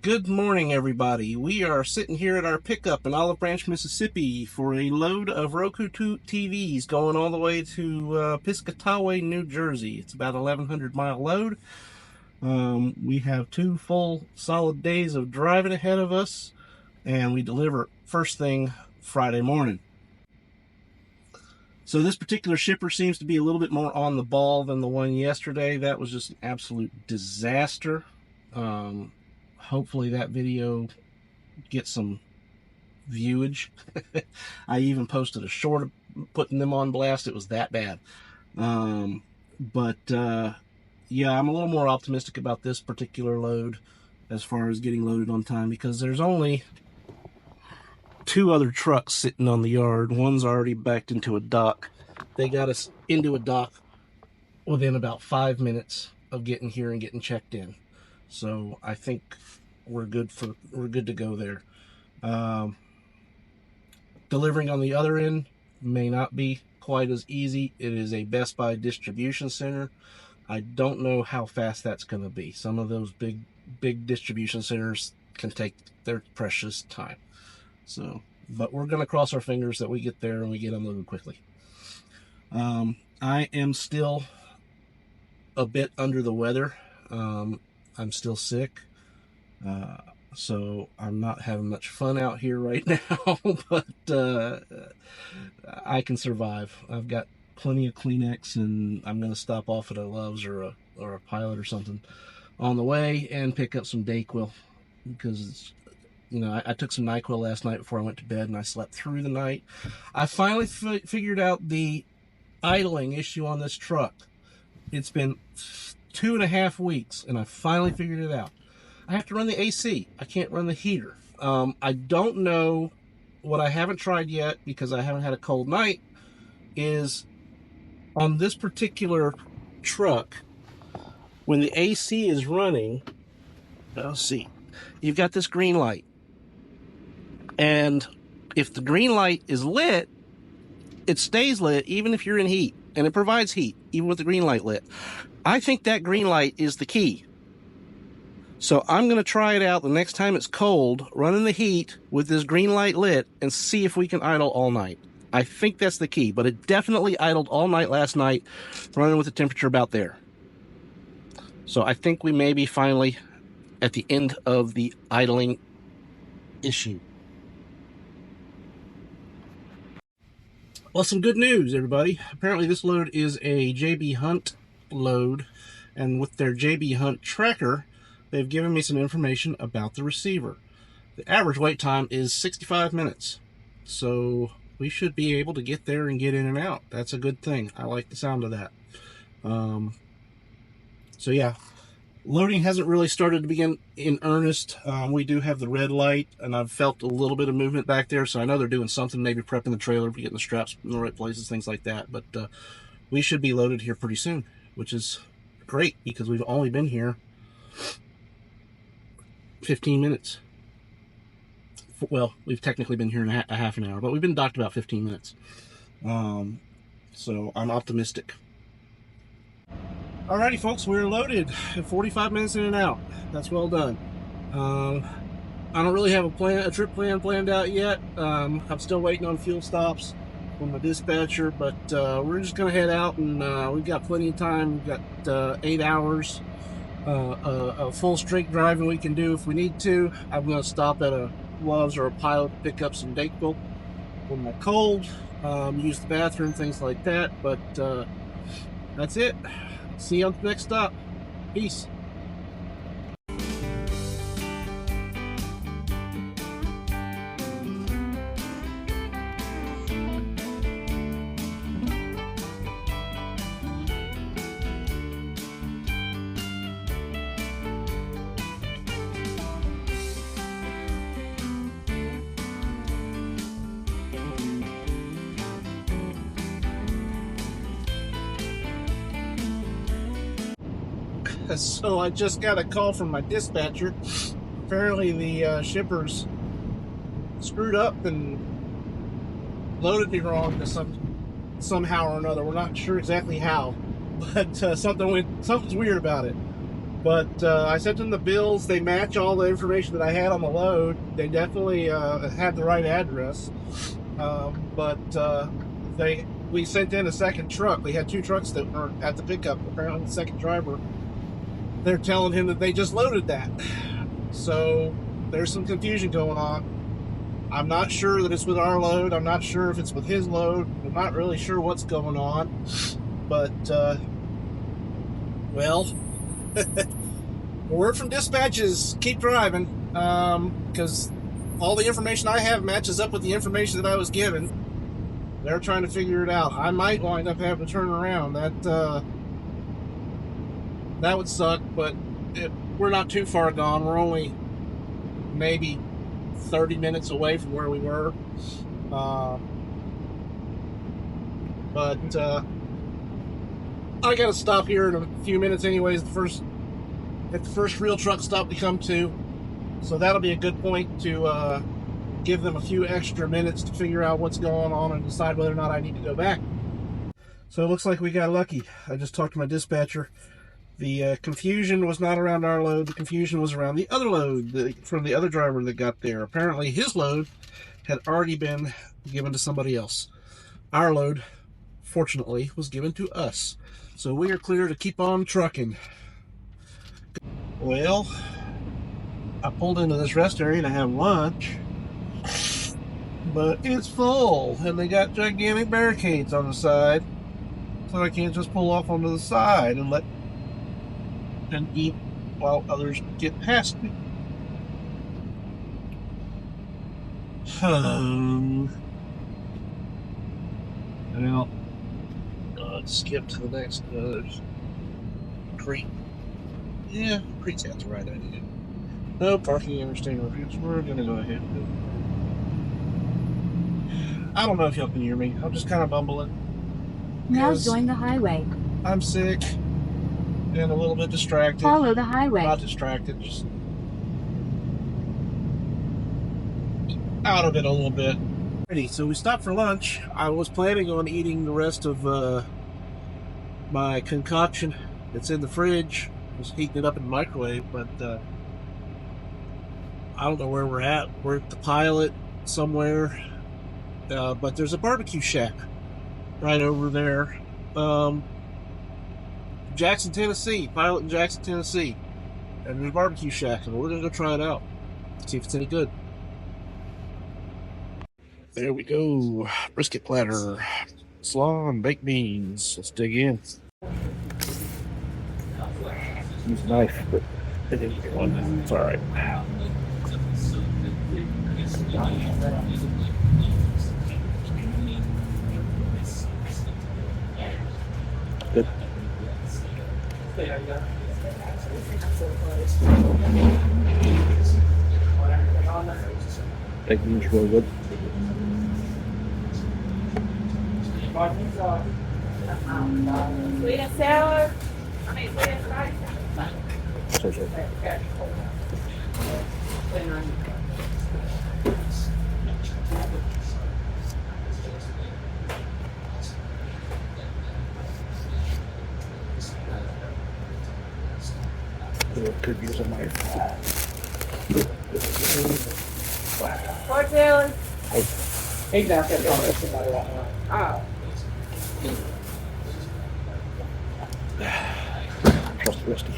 Good morning, everybody. We are sitting here at our pickup in Olive Branch, Mississippi for a load of Roku TVs going all the way to Piscataway, New Jersey. It's about a 1,100-mile load. We have 2 full solid days of driving ahead of us, and we deliver first thing Friday morning. So this particular shipper seems to be a little bit more on the ball than the one yesterday. That was just an absolute disaster. Hopefully that video gets some viewage. I even posted a short of putting them on blast. It was that bad. Yeah, I'm a little more optimistic about this particular load as far as getting loaded on time, because there's only 2 other trucks sitting on the yard. One's already backed into a dock. They got us into a dock within about 5 minutes of getting here and getting checked in. So I think we're good to go there. Delivering on the other end may not be quite as easy. It is a Best Buy distribution center. I don't know how fast that's going to be. Some of those big distribution centers can take their precious time. So, but we're going to cross our fingers that we get there and we get unloaded quickly. I am still a bit under the weather. I'm still sick, so I'm not having much fun out here right now, but I can survive. I've got plenty of Kleenex, and I'm going to stop off at a Love's or a Pilot or something on the way and pick up some Dayquil, because you know, I took some NyQuil last night before I went to bed, and I slept through the night. I finally figured out the idling issue on this truck. It's been 2.5 weeks, and I finally figured it out. I have to run the AC. I can't run the heater. I don't know, what I haven't tried yet, because I haven't had a cold night, is on this particular truck, when the AC is running, let's see, you've got this green light. And if the green light is lit, it stays lit even if you're in heat. And it provides heat, even with the green light lit. I think that green light is the key. So I'm going to try it out the next time it's cold, running the heat with this green light lit, and see if we can idle all night. I think that's the key, but it definitely idled all night last night, running with the temperature about there. So I think we may be finally at the end of the idling issue. Well, some good news, everybody. Apparently this load is a JB Hunt load, and with their JB Hunt tracker, they've given me some information about the receiver. The average wait time is 65 minutes, so we should be able to get there and get in and out. That's a good thing. I like the sound of that. So yeah, loading hasn't really started to begin in earnest. We do have the red light, and I've felt a little bit of movement back there, so I know they're doing something, maybe prepping the trailer, getting the straps in the right places, things like that. But we should be loaded here pretty soon, which is great, because we've only been here 15 minutes. Well, we've technically been here in a half an hour, but we've been docked about 15 minutes. So I'm optimistic. Alrighty, folks, we're loaded. 45 minutes in and out. That's well done. I don't really have a trip plan planned out yet. I'm still waiting on fuel stops from the dispatcher, but we're just gonna head out, and we've got plenty of time. We've got 8 hours a full straight driving we can do if we need to. I'm gonna stop at a Love's or a Pilot to pick up some Dayquil when I'm cold, use the bathroom, things like that. But that's it. See you on the next stop. Peace. So I just got a call from my dispatcher. Apparently the shippers screwed up and loaded me wrong somehow or another. We're not sure exactly how, but something's weird about it. But I sent them the bills. They match all the information that I had on the load. They definitely had the right address. We sent in a second truck. We had two trucks that were at the pickup. Apparently the second driver, they're telling him that they just loaded that. So there's some confusion going on. I'm not sure that it's with our load. I'm not sure if it's with his load. I'm not really sure what's going on. But, well, word from dispatch is keep driving, because all the information I have matches up with the information that I was given. They're trying to figure it out. I might wind up having to turn around. That would suck, but we're not too far gone. We're only maybe 30 minutes away from where we were. I gotta stop here in a few minutes anyways. At the first real truck stop to come to. So that'll be a good point to give them a few extra minutes to figure out what's going on and decide whether or not I need to go back. So it looks like we got lucky. I just talked to my dispatcher. The confusion was not around our load. The confusion was around the other load from the other driver that got there. Apparently his load had already been given to somebody else. Our load, fortunately, was given to us. So we are clear to keep on trucking. Well, I pulled into this rest area to have lunch, but it's full and they got gigantic barricades on the side, so I can't just pull off onto the side and eat while others get past me. Well, let's skip to the next creek. Yeah, creek's got the right idea. No parking interstate reviews. We're gonna go ahead and do it. I don't know if y'all can hear me. I'm just kind of bumbling. Now join the highway. I'm sick and a little bit distracted. Follow the highway. Not distracted, just out of it a little bit. Alrighty, so we stopped for lunch. I was planning on eating the rest of my concoction that's in the fridge. I was heating it up in the microwave, but I don't know where we're at. We're at the Pilot somewhere, but there's a barbecue shack right over there. Jackson, Tennessee. Pilot in Jackson, Tennessee. And there's a barbecue shack, and we're going to go try it out. See if it's any good. There we go. Brisket platter. Slaw and baked beans. Let's dig in. Use a knife, but it didn't get one. It's alright. Good. Baked beans really good. Sweet and sour. I mean, sweet and spicy. So. Could use a knife. Pork belly. He's out there talking to somebody right now. Oh. Trust the Rusty.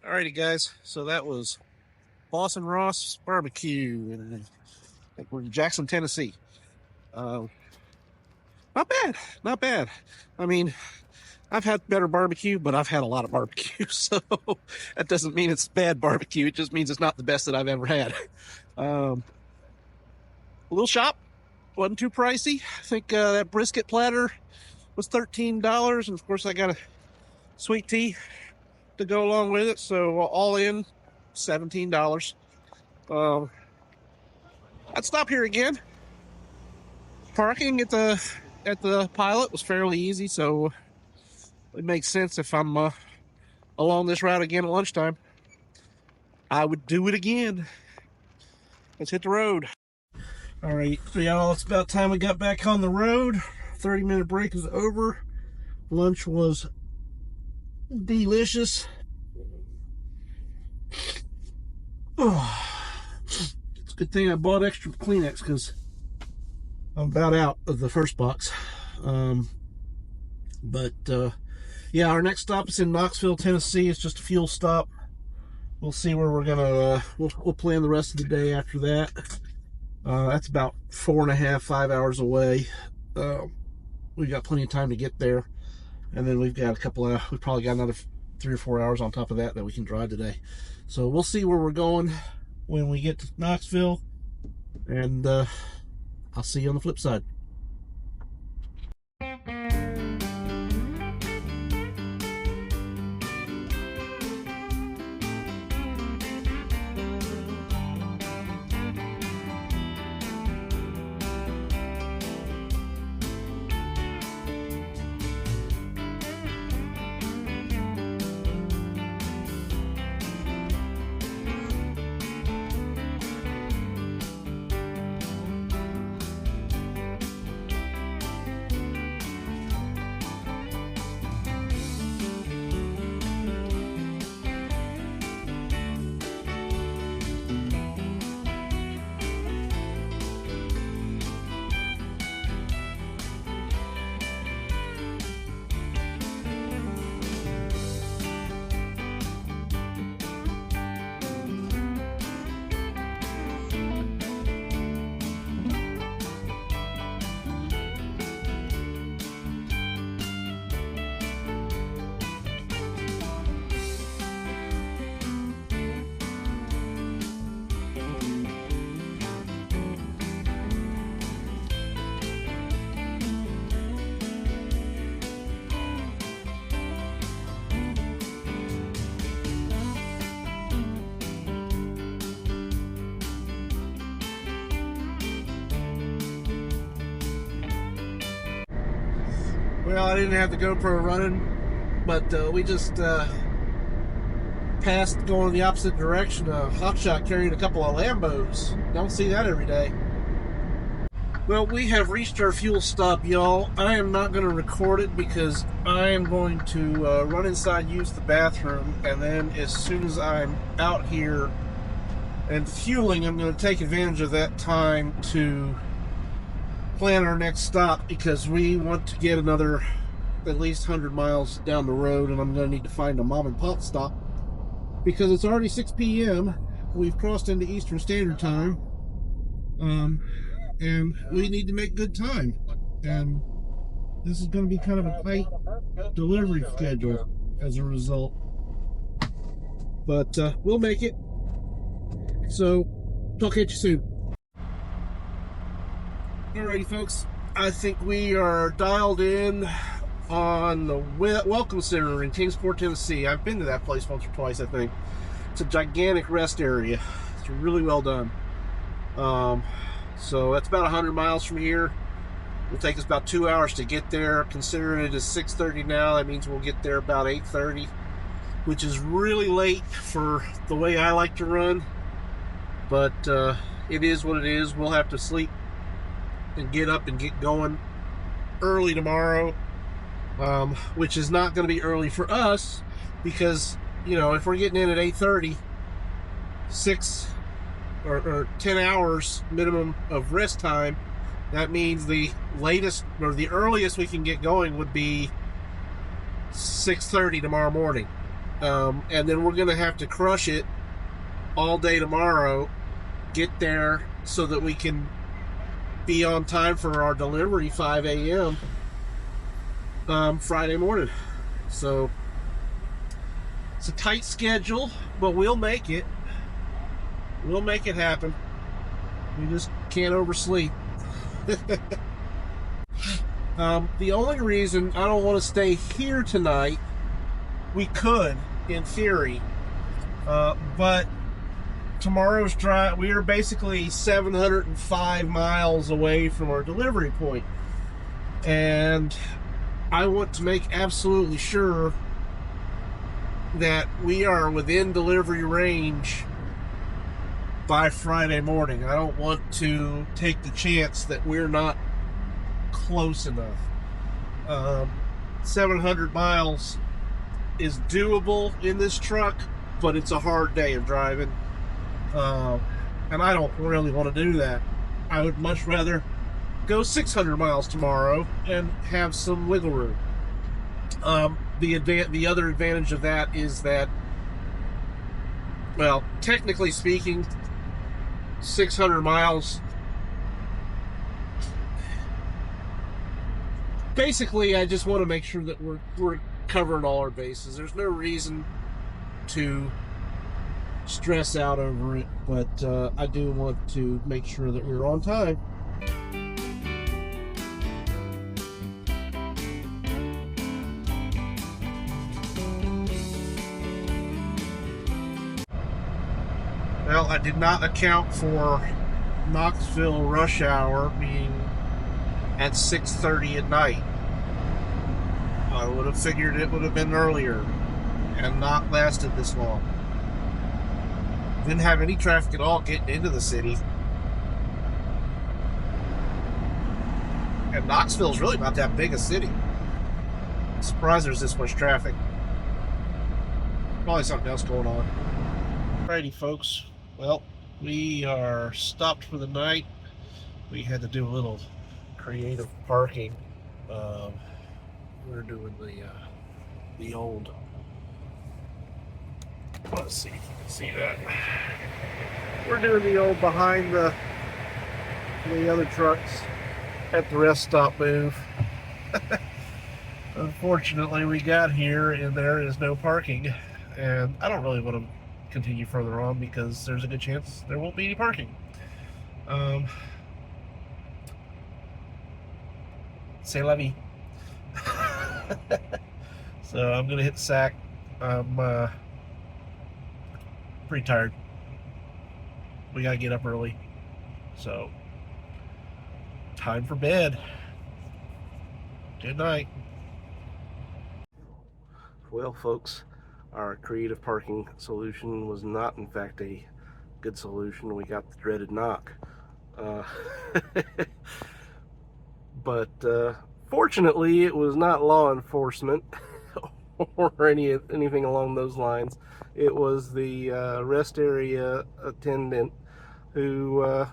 Alrighty guys, so that was Boss and Ross Barbecue, and I think we're in Jackson, Tennessee. Not bad. I mean, I've had better barbecue, but I've had a lot of barbecue, so that doesn't mean it's bad barbecue. It just means it's not the best that I've ever had. A little shop, wasn't too pricey. I think that brisket platter was $13, and of course I got a sweet tea to go along with it, so all in $17. I'd stop here again. Parking at the Pilot was fairly easy, so it makes sense if I'm along this route again at lunchtime. I would do it again. Let's hit the road. All right, so y'all, it's about time we got back on the road. 30-minute break is over. Lunch was delicious. Oh, it's a good thing I bought extra Kleenex because I'm about out of the first box. Yeah, our next stop is in Knoxville, Tennessee. It's just a fuel stop. We'll see where we're gonna we'll plan the rest of the day after that. That's about 4.5, 5 hours away. We've got plenty of time to get there, and then we've got we probably got another 3 or 4 hours on top of that we can drive today. So we'll see where we're going when we get to Knoxville, and I'll see you on the flip side. Well, I didn't have the GoPro running, but we just passed going the opposite direction. Hotshot carrying a couple of Lambos. Don't see that every day. Well, we have reached our fuel stop, y'all. I am not going to record it because I am going to run inside, use the bathroom, and then as soon as I'm out here and fueling, I'm going to take advantage of that time to plan our next stop, because we want to get another at least 100 miles down the road, and I'm going to need to find a mom and pop stop because it's already 6 p.m. We've crossed into Eastern Standard Time, and we need to make good time, and this is going to be kind of a tight delivery schedule as a result, but we'll make it. So talk at you soon. Alrighty, folks, I think we are dialed in on the Welcome Center in Kingsport, Tennessee. I've been to that place once or twice, I think. It's a gigantic rest area. It's really well done. So that's about 100 miles from here. It'll take us about 2 hours to get there. Considering it is 6:30 now, that means we'll get there about 8:30, which is really late for the way I like to run. But it is what it is. We'll have to sleep and get up and get going early tomorrow, which is not going to be early for us because, you know, if we're getting in at 8:30, 6 or 10 hours minimum of rest time, that means the latest or the earliest we can get going would be 6:30 tomorrow morning, and then we're going to have to crush it all day tomorrow, get there so that we can be on time for our delivery 5 a.m. Friday morning. So it's a tight schedule, but we'll make it. We'll make it happen. We just can't oversleep. The only reason I don't want to stay here tonight, we could, in theory, but tomorrow's drive, we are basically 705 miles away from our delivery point, and I want to make absolutely sure that we are within delivery range by Friday morning. I don't want to take the chance that we're not close enough. 700 miles is doable in this truck, but it's a hard day of driving. And I don't really want to do that. I would much rather go 600 miles tomorrow and have some wiggle room. The other advantage of that is that, well, technically speaking, 600 miles. Basically, I just want to make sure that we're covering all our bases. There's no reason to stress out over it, but I do want to make sure that we're on time. Well, I did not account for Knoxville rush hour being at 6:30 at night. I would have figured it would have been earlier and not lasted this long. Didn't have any traffic at all getting into the city. And Knoxville's really not that big a city. I'm surprised there's this much traffic. Probably something else going on. Alrighty, folks. Well, we are stopped for the night. We had to do a little creative parking. We're doing the old. Let's see if you can see that. We're doing the old behind the other trucks at the rest stop move. Unfortunately, we got here and there is no parking, and I don't really want to continue further on because there's a good chance there won't be any parking. C'est la vie. So I'm gonna hit the sack. I'm pretty tired. We gotta get up early, so time for bed. Good night. Well, folks, our creative parking solution was not in fact a good solution. We got the dreaded knock. But fortunately it was not law enforcement or anything along those lines. It was the rest area attendant who,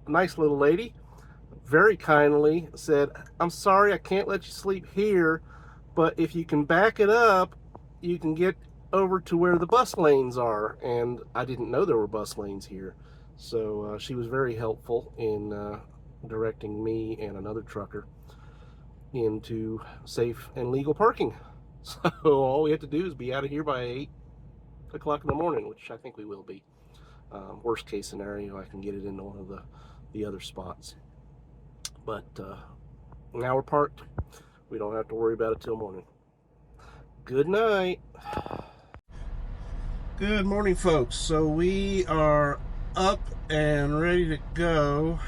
nice little lady, very kindly said, "I'm sorry I can't let you sleep here, but if you can back it up, you can get over to where the bus lanes are." And I didn't know there were bus lanes here. So she was very helpful in directing me and another trucker into safe and legal parking. So all we have to do is be out of here by 8 o'clock in the morning, which I think we will be. Worst case scenario, I can get it into one of the other spots. But now we're parked. We don't have to worry about it till morning. Good night. Good morning, folks. So we are up and ready to go.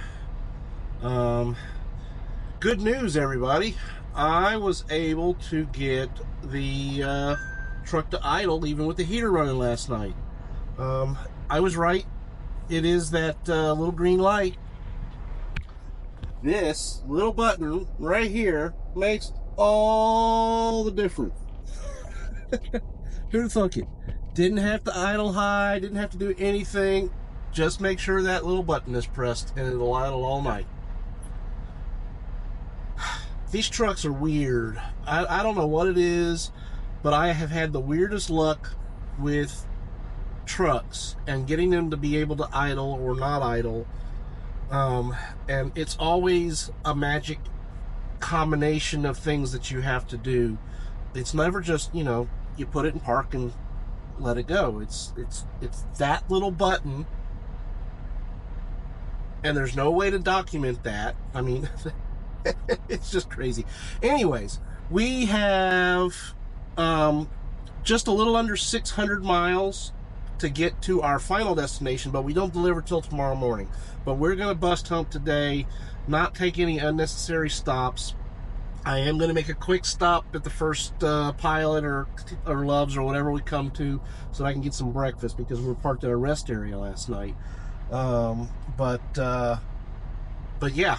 Good news, everybody. I was able to get the truck to idle even with the heater running last night. I was right. It is that little green light. This little button right here makes all the difference. Who'd thunk it? Didn't have to idle high, didn't have to do anything. Just make sure that little button is pressed and it'll idle all night. These trucks are weird. I don't know what it is, but I have had the weirdest luck with trucks and getting them to be able to idle or not idle. And it's always a magic combination of things that you have to do. It's never just, you put it in park and let it go. It's that little button, and there's no way to document that. I mean, it's just crazy. Anyways, we have just a little under 600 miles to get to our final destination, but we don't deliver till tomorrow morning. But we're going to bust hump today, not take any unnecessary stops, I am going to make a quick stop at the first Pilot or Loves or whatever we come to, so I can get some breakfast, because we were parked at a rest area last night. But yeah,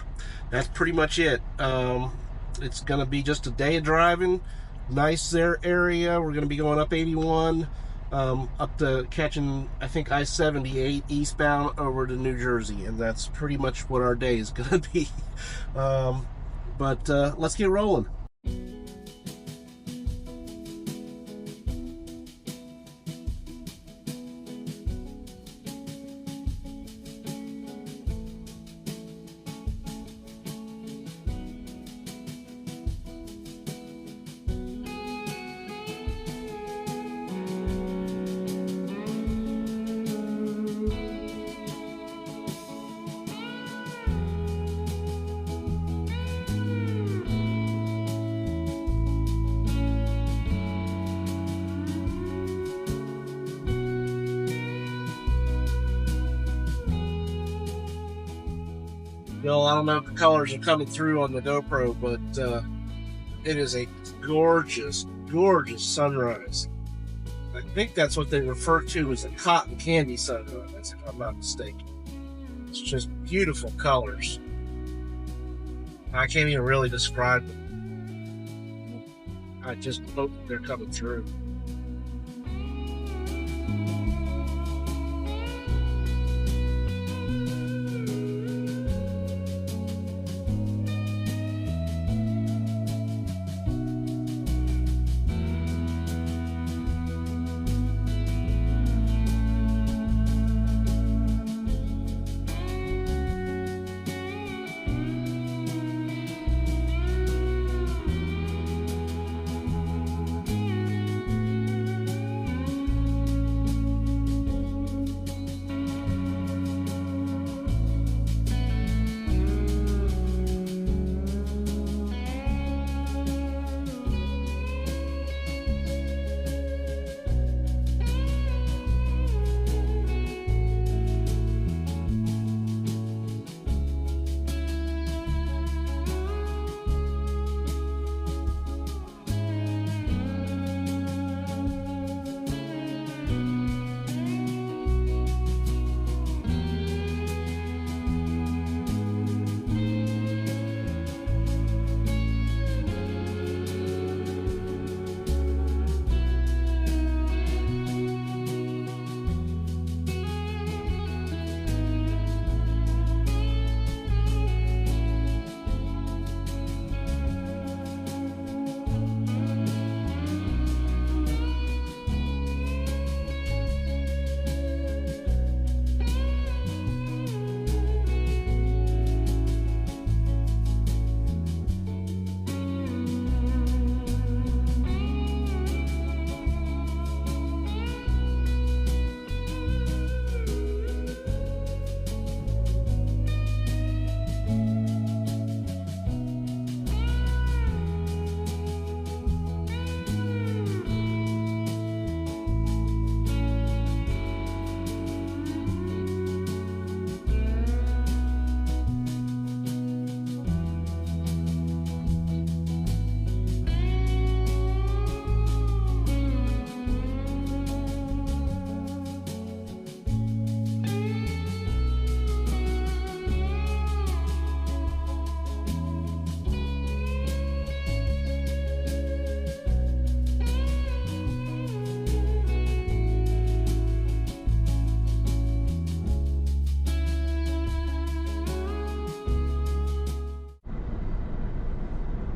that's pretty much it. It's going to be just a day of driving. Nice area. We're going to be going up 81, up to catching, I think, I-78 eastbound over to New Jersey, and that's pretty much what our day is going to be. But let's get rolling. I don't know if the colors are coming through on the GoPro, but it is a gorgeous, gorgeous sunrise. I think that's what they refer to as a cotton candy sunrise, if I'm not mistaken. It's just beautiful colors. I can't even really describe them. I just hope they're coming through.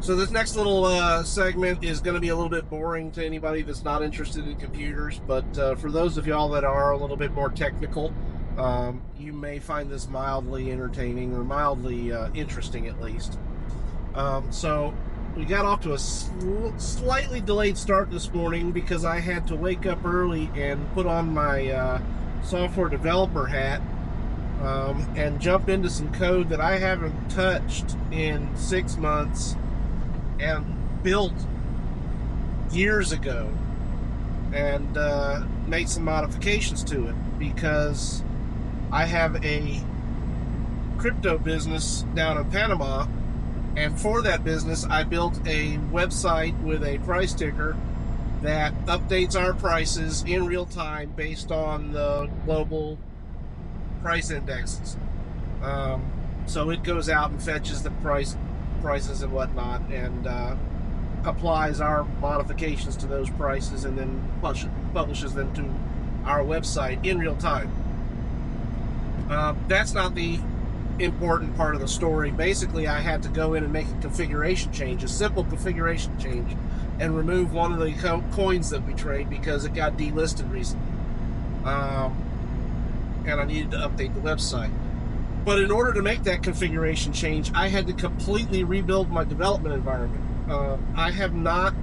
So this next little segment is going to be a little bit boring to anybody that's not interested in computers, but for those of y'all that are a little bit more technical, you may find this mildly entertaining, or mildly interesting at least. So we got off to a slightly delayed start this morning because I had to wake up early and put on my software developer hat and jump into some code that I haven't touched in 6 months and built years ago, and made some modifications to it because I have a crypto business down in Panama, And for that business, I built a website with a price ticker that updates our prices in real time based on the global price indexes. So it goes out and fetches the prices and whatnot, and applies our modifications to those prices, and then publishes them to our website in real time. That's not the important part of the story. Basically, I had to go in and make a configuration change, a simple configuration change, and remove one of the coins that we trade because it got delisted recently. And I needed to update the website. But in order to make that configuration change, I had to completely rebuild my development environment. I have not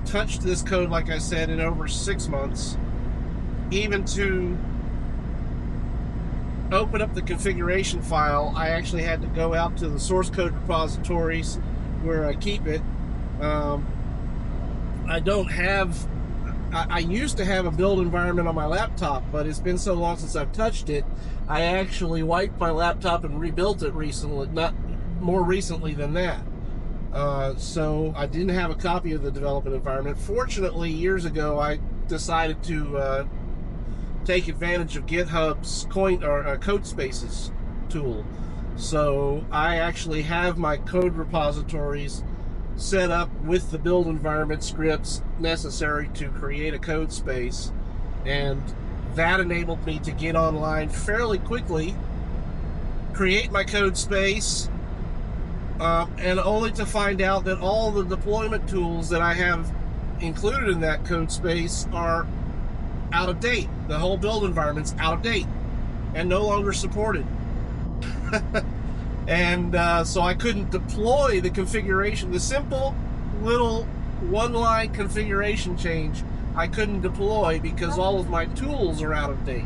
touched this code, like I said, in over 6 months. Even to open up the configuration file, I actually had to go out to the source code repositories where I keep it. I used to have a build environment on my laptop, but it's been so long since I've touched it. I actually wiped my laptop and rebuilt it recently, not more recently than that. So I didn't have a copy of the development environment. Fortunately, years ago, I decided to take advantage of GitHub's code spaces tool. So I actually have my code repositories set up with the build environment scripts necessary to create a code space, and that enabled me to get online fairly quickly, create my code space, and only to find out that all the deployment tools that I have included in that code space are out of date. The whole build environment's out of date and no longer supported. And so I couldn't deploy the configuration, the simple little one-line configuration change I couldn't deploy because all of my tools are out of date.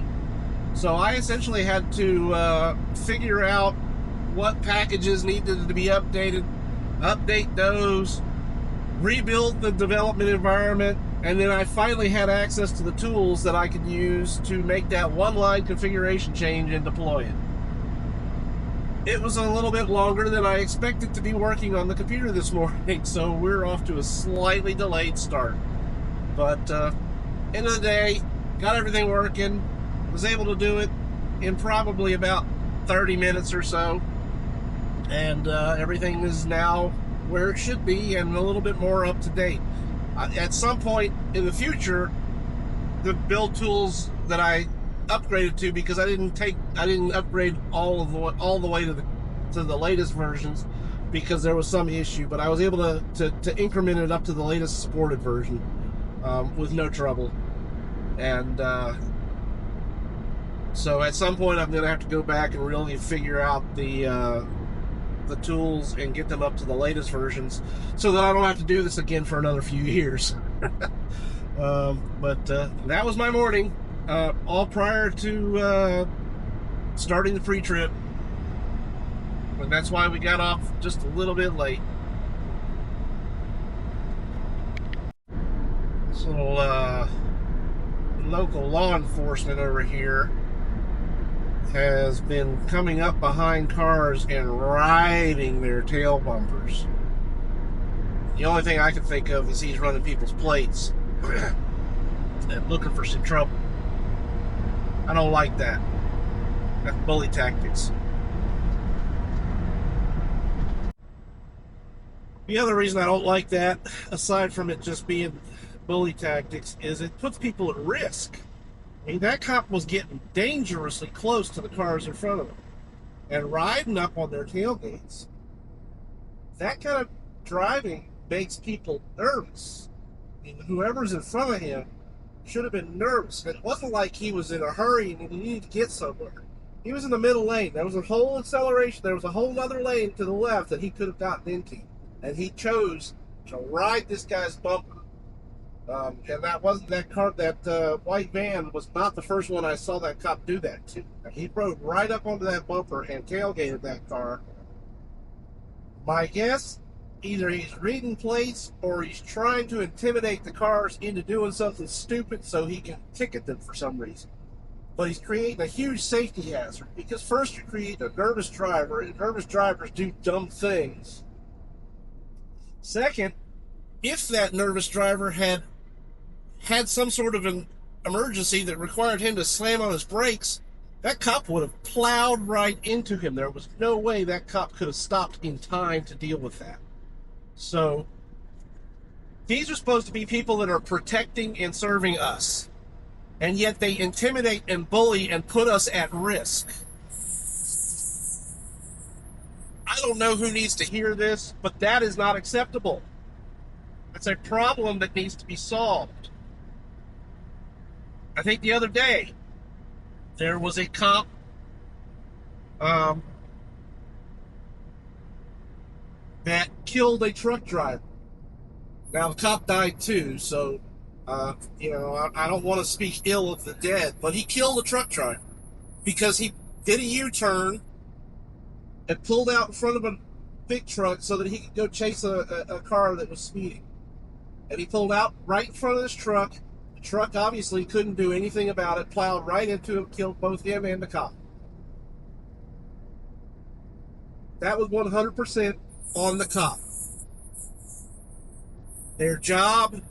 So I essentially had to figure out what packages needed to be updated, update those, rebuild the development environment, and then I finally had access to the tools that I could use to make that one-line configuration change and deploy it. It was a little bit longer than I expected to be working on the computer this morning, so we're off to a slightly delayed start. But end of the day, got everything working, was able to do it in probably about 30 minutes or so, and everything is now where it should be and a little bit more up to date. At some point in the future, the build tools that I upgraded to, because I didn't upgrade all the way to the latest versions because there was some issue, but I was able to increment it up to the latest supported version with no trouble. And so at some point I'm gonna have to go back and really figure out the tools and get them up to the latest versions so that I don't have to do this again for another few years. But that was my morning, all prior to starting the pre-trip, and that's why we got off just a little bit late. This little local law enforcement over here has been coming up behind cars and riding their tail bumpers. The only thing I can think of is he's running people's plates and looking for some trouble. I don't like that. That's bully tactics. The other reason I don't like that, aside from it just being bully tactics, is it puts people at risk. I mean, that cop was getting dangerously close to the cars in front of him and riding up on their tailgates. That kind of driving makes people nervous. I mean, whoever's in front of him should have been nervous. It wasn't like he was in a hurry and he needed to get somewhere. He was in the middle lane. There was a whole acceleration. There was a whole other lane to the left that he could have gotten into. And he chose to ride this guy's bumper. And that wasn't that car. That white van was not the first one I saw that cop do that to. He rode right up onto that bumper and tailgated that car. My guess, either he's reading plates or he's trying to intimidate the cars into doing something stupid so he can ticket them for some reason. But he's creating a huge safety hazard, because first you create a nervous driver, and nervous drivers do dumb things. Second, if that nervous driver had some sort of an emergency that required him to slam on his brakes, that cop would have plowed right into him. There was no way that cop could have stopped in time to deal with that. So these are supposed to be people that are protecting and serving us, and yet they intimidate and bully and put us at risk. I don't know who needs to hear this, but that is not acceptable. It's a problem that needs to be solved. I think the other day, there was a cop that killed a truck driver. Now, the cop died too, so, I don't want to speak ill of the dead, but he killed a truck driver because he did a U-turn and pulled out in front of a big truck so that he could go chase a car that was speeding. And he pulled out right in front of this truck. The truck obviously couldn't do anything about it, plowed right into him, killed both him and the cop. That was 100% on the cop. Their job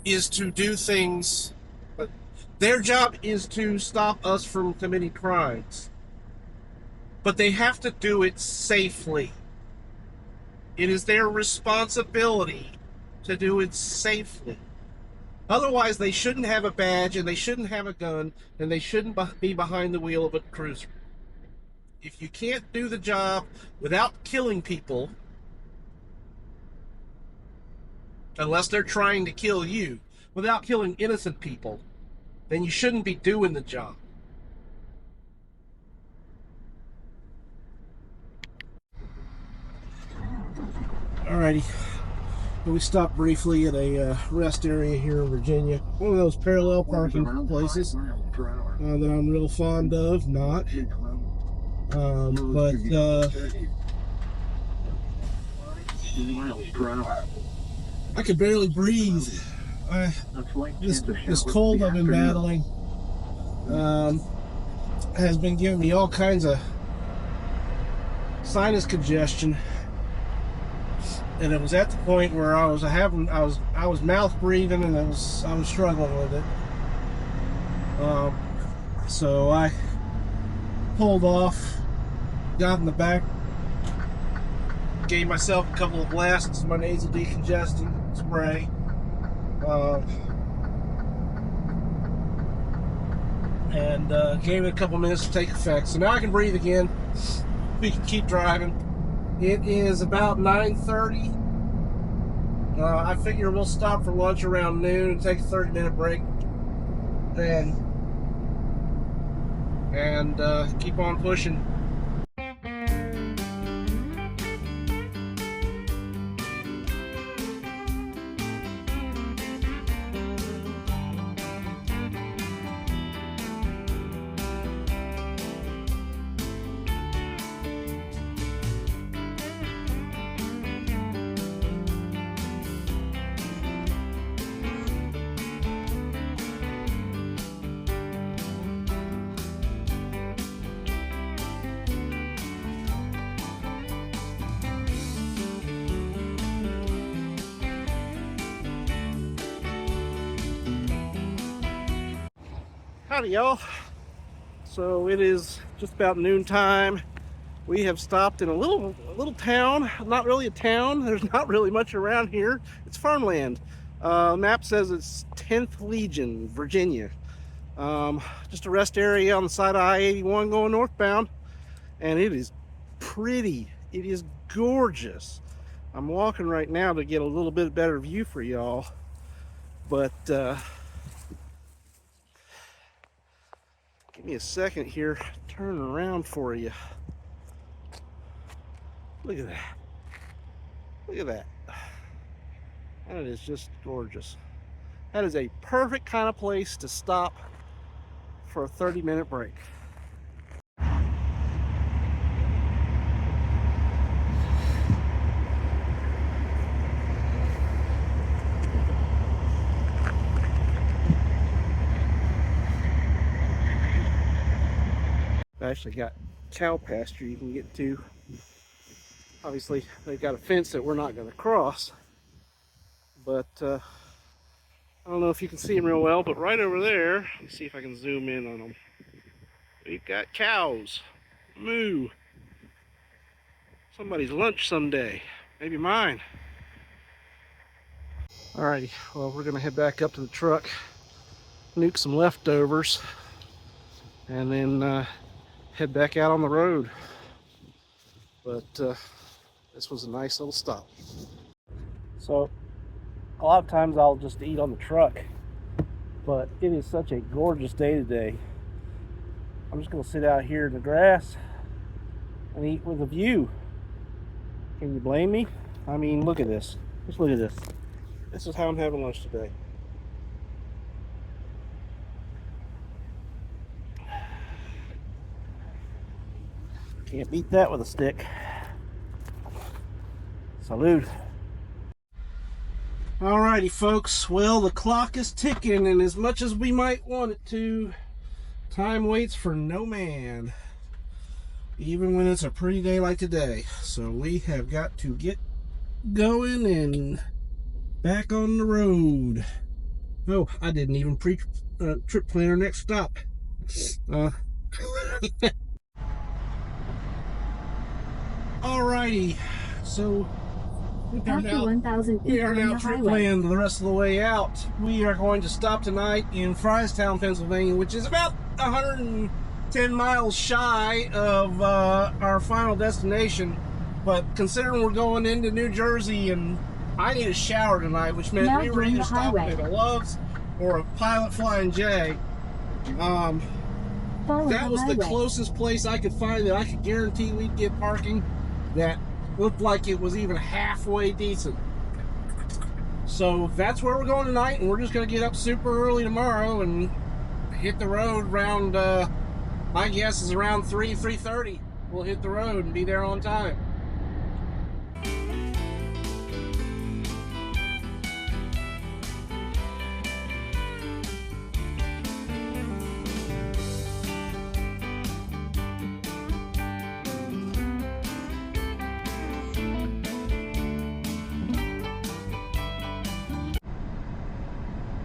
is to do things, their job is to stop us from committing crimes. But they have to do it safely. It is their responsibility to do it safely. Otherwise, they shouldn't have a badge, and they shouldn't have a gun, and they shouldn't be behind the wheel of a cruiser. If you can't do the job without killing people, unless they're trying to kill you, without killing innocent people, then you shouldn't be doing the job. Alrighty, we stopped briefly at a rest area here in Virginia. One of those parallel parking places that I'm real fond of. Not. I could barely breathe. This cold I've been battling has been giving me all kinds of sinus congestion. And it was at the point where I was mouth breathing, and I was struggling with it. So I pulled off, got in the back, gave myself a couple of blasts of my nasal decongestant spray. And gave it a couple minutes to take effect. So now I can breathe again. We can keep driving. It is about 9:30. I figure we'll stop for lunch around noon and take a 30-minute break, and keep on pushing. Howdy, y'all. So it is just about noontime. We have stopped in a little town. Not really a town. There's not really much around here. It's farmland. Map says it's 10th Legion, Virginia. Just a rest area on the side of I-81 going northbound. And it is pretty. It is gorgeous. I'm walking right now to get a little bit better view for y'all. But give me a second here, turn around for you. Look at that. Look at that. That is just gorgeous. That is a perfect kind of place to stop for a 30-minute break. I actually got cow pasture you can get to Obviously, they've got a fence that we're not going to cross. But I don't know if you can see them real well, but right over there, let's see if I can zoom in on them. We've got cows. Moo. Somebody's lunch someday. Maybe mine. Alrighty, well, we're going to head back up to the truck, nuke some leftovers, and then head back out on the road. But this was a nice little stop. So a lot of times I'll just eat on the truck, but it is such a gorgeous day today. I'm just going to sit out here in the grass and eat with a view. Can you blame me? I mean, look at this. Just look at this. This is how I'm having lunch today. Can't beat that with a stick. Salud. Alrighty, folks. Well, the clock is ticking, and as much as we might want it to, time waits for no man. Even when it's a pretty day like today. So we have got to get going and back on the road. Oh, I didn't even trip plan our next stop. Alrighty, so we are now trip planned the rest of the way out. We are going to stop tonight in Fryestown, Pennsylvania, which is about 110 miles shy of our final destination. But considering we're going into New Jersey and I need a shower tonight, which meant we were either stopping at a Love's or a Pilot Flying J. That was the closest place I could find that I could guarantee we'd get parking that looked like it was even halfway decent. So that's where we're going tonight, and we're just going to get up super early tomorrow and hit the road around, my guess is around 3:30. We'll hit the road and be there on time.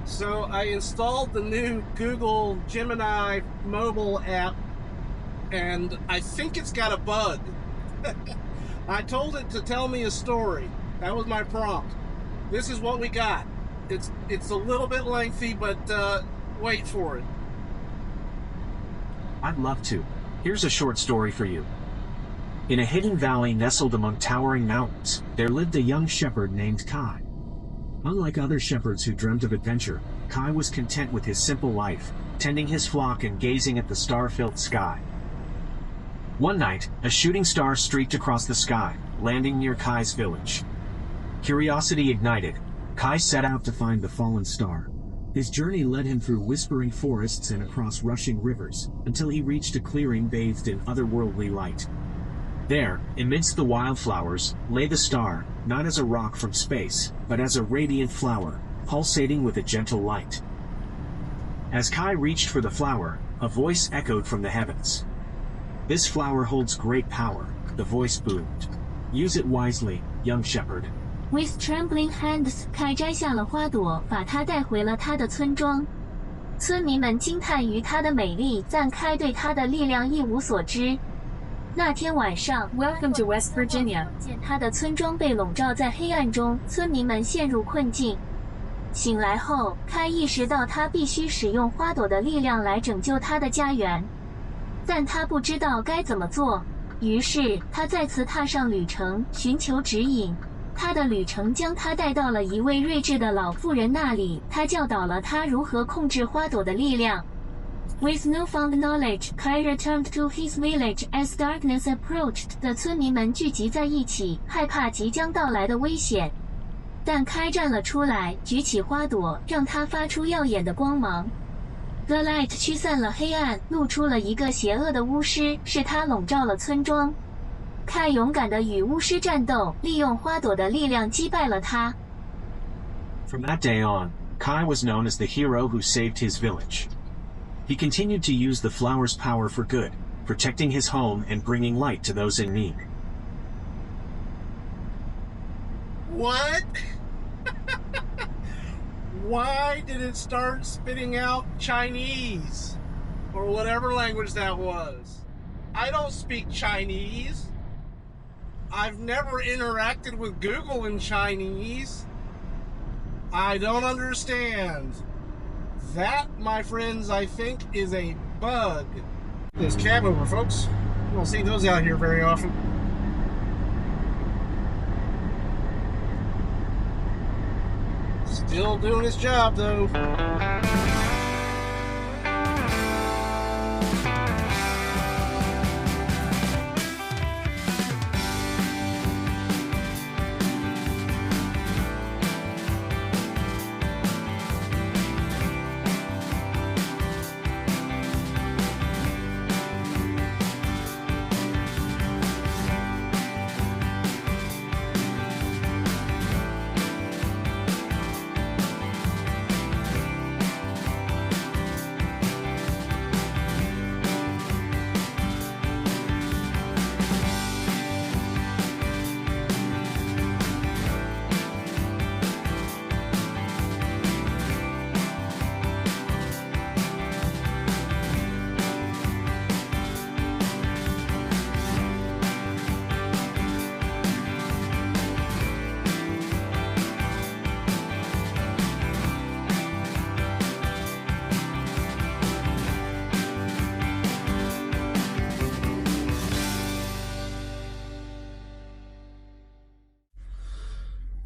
So I installed the new Google Gemini mobile app, and I think it's got a bug. I told it to tell me a story. That was my prompt. This is what we got. It's a little bit lengthy, but wait for it. I'd love to. Here's a short story for you. In a hidden valley nestled among towering mountains, there lived a young shepherd named Kai. Unlike other shepherds who dreamt of adventure, Kai was content with his simple life, tending his flock and gazing at the star-filled sky. One night, a shooting star streaked across the sky, landing near Kai's village. Curiosity ignited, Kai set out to find the fallen star. His journey led him through whispering forests and across rushing rivers, until he reached a clearing bathed in otherworldly light. There, amidst the wildflowers, lay the star, not as a rock from space, but as a radiant flower, pulsating with a gentle light. As Kai reached for the flower, a voice echoed from the heavens. "This flower holds great power," the voice boomed. "Use it wisely, young shepherd." With trembling hands, 凯摘下了花朵，把它带回了他的村庄。村民们惊叹于它的美丽，但凯对它的力量一无所知。那天晚上 ，Welcome to West Virginia， 见他的村庄被笼罩在黑暗中，村民们陷入困境。醒来后，凯意识到他必须使用花朵的力量来拯救他的家园，但他不知道该怎么做。于是，他再次踏上旅程，寻求指引。他的旅程将他带到了一位睿智的老妇人那里，他教导了他如何控制花朵的力量。With newfound knowledge, Kai returned to his village as darkness approached. 的村民们聚集在一起，害怕即将到来的危险。但开站了出来，举起花朵，让它发出耀眼的光芒。The light 驱散了黑暗，露出了一个邪恶的巫师，是他笼罩了村庄。凯勇敢地与巫师战斗，利用花朵的力量击败了他。From that day on, Kai was known as the hero who saved his village. He continued to use the flower's power for good, protecting his home and bringing light to those in need. What? Why did it start spitting out Chinese? Or whatever language that was. I don't speak Chinese. I've never interacted with Google in Chinese. I don't understand. That, my friends, I think is a bug. This cab over, folks. You don't see those out here very often. Still doing his job, though.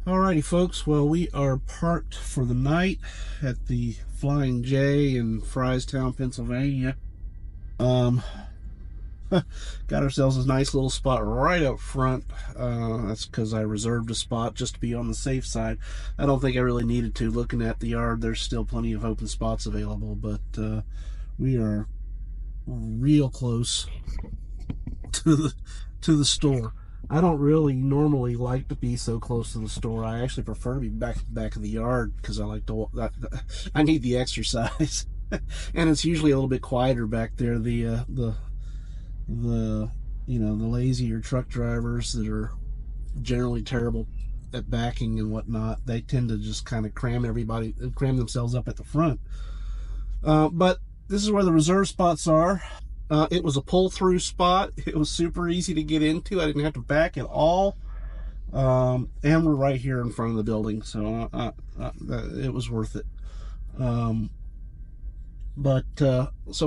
Alrighty, folks. Well, we are parked for the night at the Flying J in Fryestown, Pennsylvania. Got ourselves a nice little spot right up front. That's because I reserved a spot just to be on the safe side. I don't think I really needed to. Looking at the yard, there's still plenty of open spots available, but we are real close to the store. I don't really normally like to be so close to the store. I actually prefer to be back of the yard because I like to. I need the exercise, and it's usually a little bit quieter back there. The lazier truck drivers that are generally terrible at backing and whatnot, they tend to just kind of cram themselves up at the front. But this is where the reserve spots are. It was a pull-through spot. It was super easy to get into. I didn't have to back at all. And we're right here in front of the building, so it was worth it. So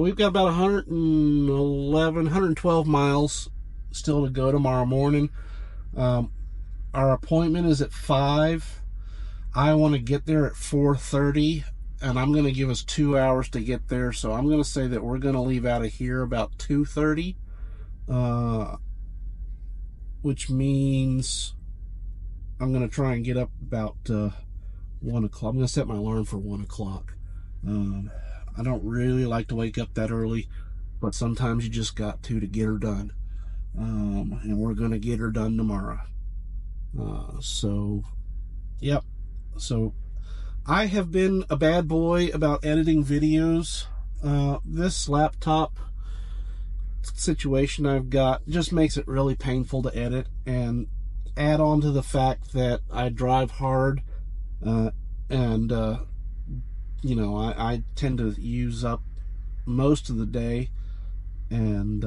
we've got about 112 miles still to go tomorrow morning. Our appointment is at 5. I want to get there at 4:30. And I'm going to give us 2 hours to get there, so I'm going to say that we're going to leave out of here about 2:30, which means I'm going to try and get up about 1 o'clock. I'm going to set my alarm for 1 o'clock. I don't really like to wake up that early, but sometimes you just got to get her done. And we're going to get her done tomorrow. Yep. So I have been a bad boy about editing videos. This laptop situation I've got just makes it really painful to edit, and add on to the fact that I drive hard, and I tend to use up most of the day, and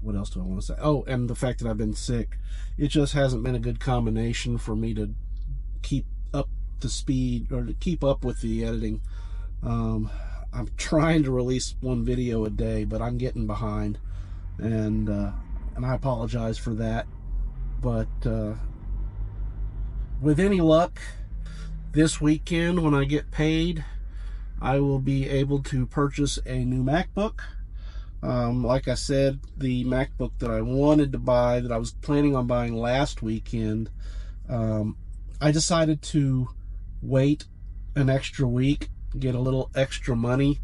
what else do I want to say? Oh, and the fact that I've been sick. It just hasn't been a good combination for me to keep up to speed or to keep up with the editing. I'm trying to release 1 video a day, but I'm getting behind, and I apologize for that. But with any luck, this weekend when I get paid, I will be able to purchase a new MacBook. Like I said, the MacBook that I wanted to buy, that I was planning on buying last weekend, I decided to wait an extra week, get a little extra money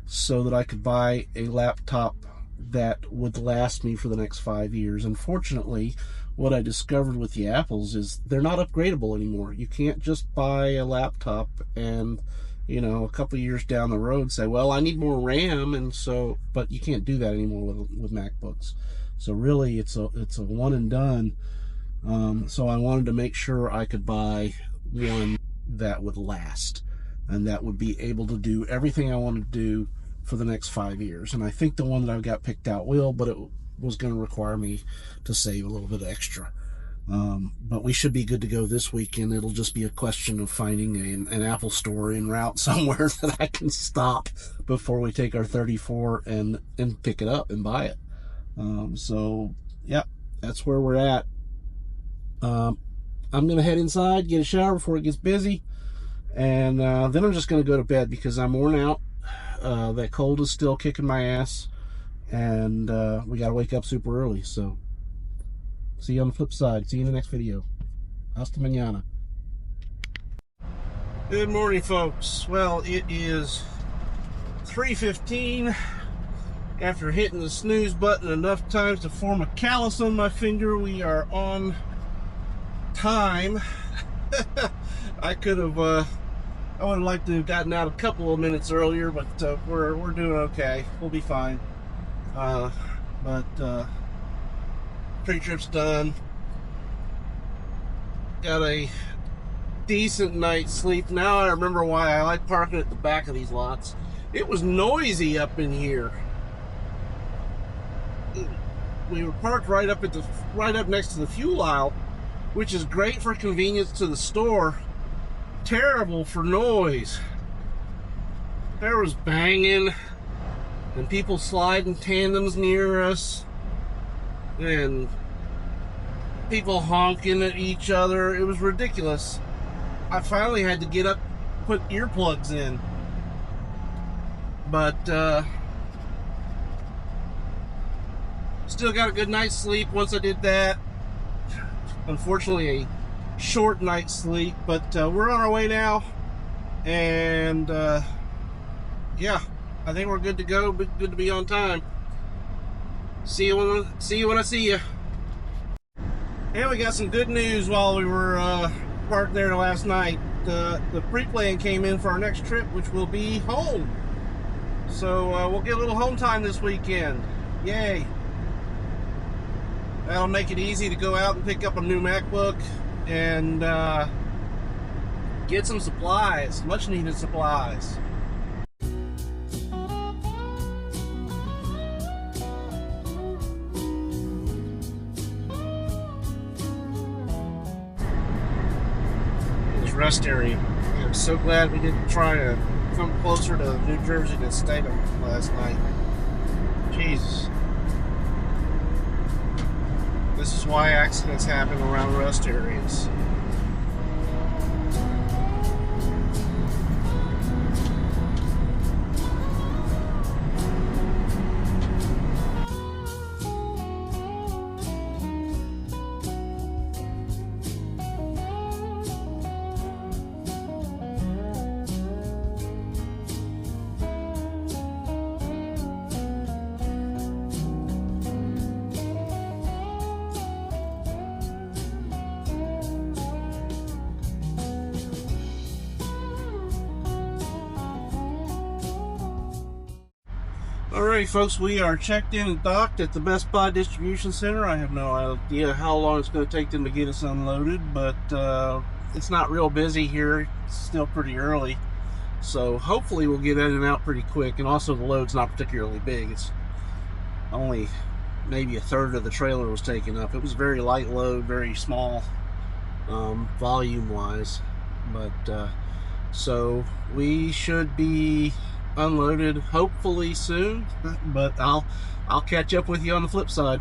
so that I could buy a laptop that would last me for the next 5 years. Unfortunately, what I discovered with the Apples is they're not upgradable anymore. You can't just buy a laptop and, a couple of years down the road say, well, I need more RAM, but you can't do that anymore with MacBooks. So really, it's a one and done. So I wanted to make sure I could buy one that would last and that would be able to do everything I want to do for the next 5 years. And I think the one that I've got picked out will, but it was going to require me to save a little bit extra. But we should be good to go this weekend. It'll just be a question of finding an Apple store en route somewhere that I can stop before we take our 34 and pick it up and buy it. So yeah, that's where we're at. I'm gonna head inside, get a shower before it gets busy, and then I'm just gonna go to bed because I'm worn out. That cold is still kicking my ass, and we gotta wake up super early. So see you on the flip side. See you in the next video. Hasta mañana. Good morning, folks. Well, it is 3:15. After hitting the snooze button enough times to form a callus on my finger, we are on time. I would have liked to have gotten out a couple of minutes earlier, but we're doing okay. We'll be fine. Pre-trip's done. Got a decent night's sleep. Now I remember why I like parking at the back of these lots. It was noisy up in here. We were parked right up next to the fuel aisle, which is great for convenience to the store. Terrible for noise. There was banging and people sliding tandems near us and people honking at each other. It was ridiculous. I finally had to get up, put earplugs in, but still got a good night's sleep once I did that. Unfortunately, a short night's sleep, but we're on our way now, and yeah, I think we're good to go. Good to be on time. See you when I see you. And we got some good news while we were parked there last night. The pre-plan came in for our next trip, which will be home. So we'll get a little home time this weekend. Yay! That'll make it easy to go out and pick up a new MacBook and get some supplies, much needed supplies. This rest area. I'm so glad we didn't try to come closer to New Jersey than Statham last night. Jesus. This is why accidents happen around rest areas. Alright folks, we are checked in and docked at the Best Buy distribution center. I have no idea how long it's going to take them to get us unloaded, but it's not real busy here. It's still pretty early, so hopefully we'll get in and out pretty quick. And also the load's not particularly big. It's only maybe a third of the trailer was taken up. It was very light load, very small volume wise, but so we should be unloaded hopefully soon, but I'll catch up with you on the flip side.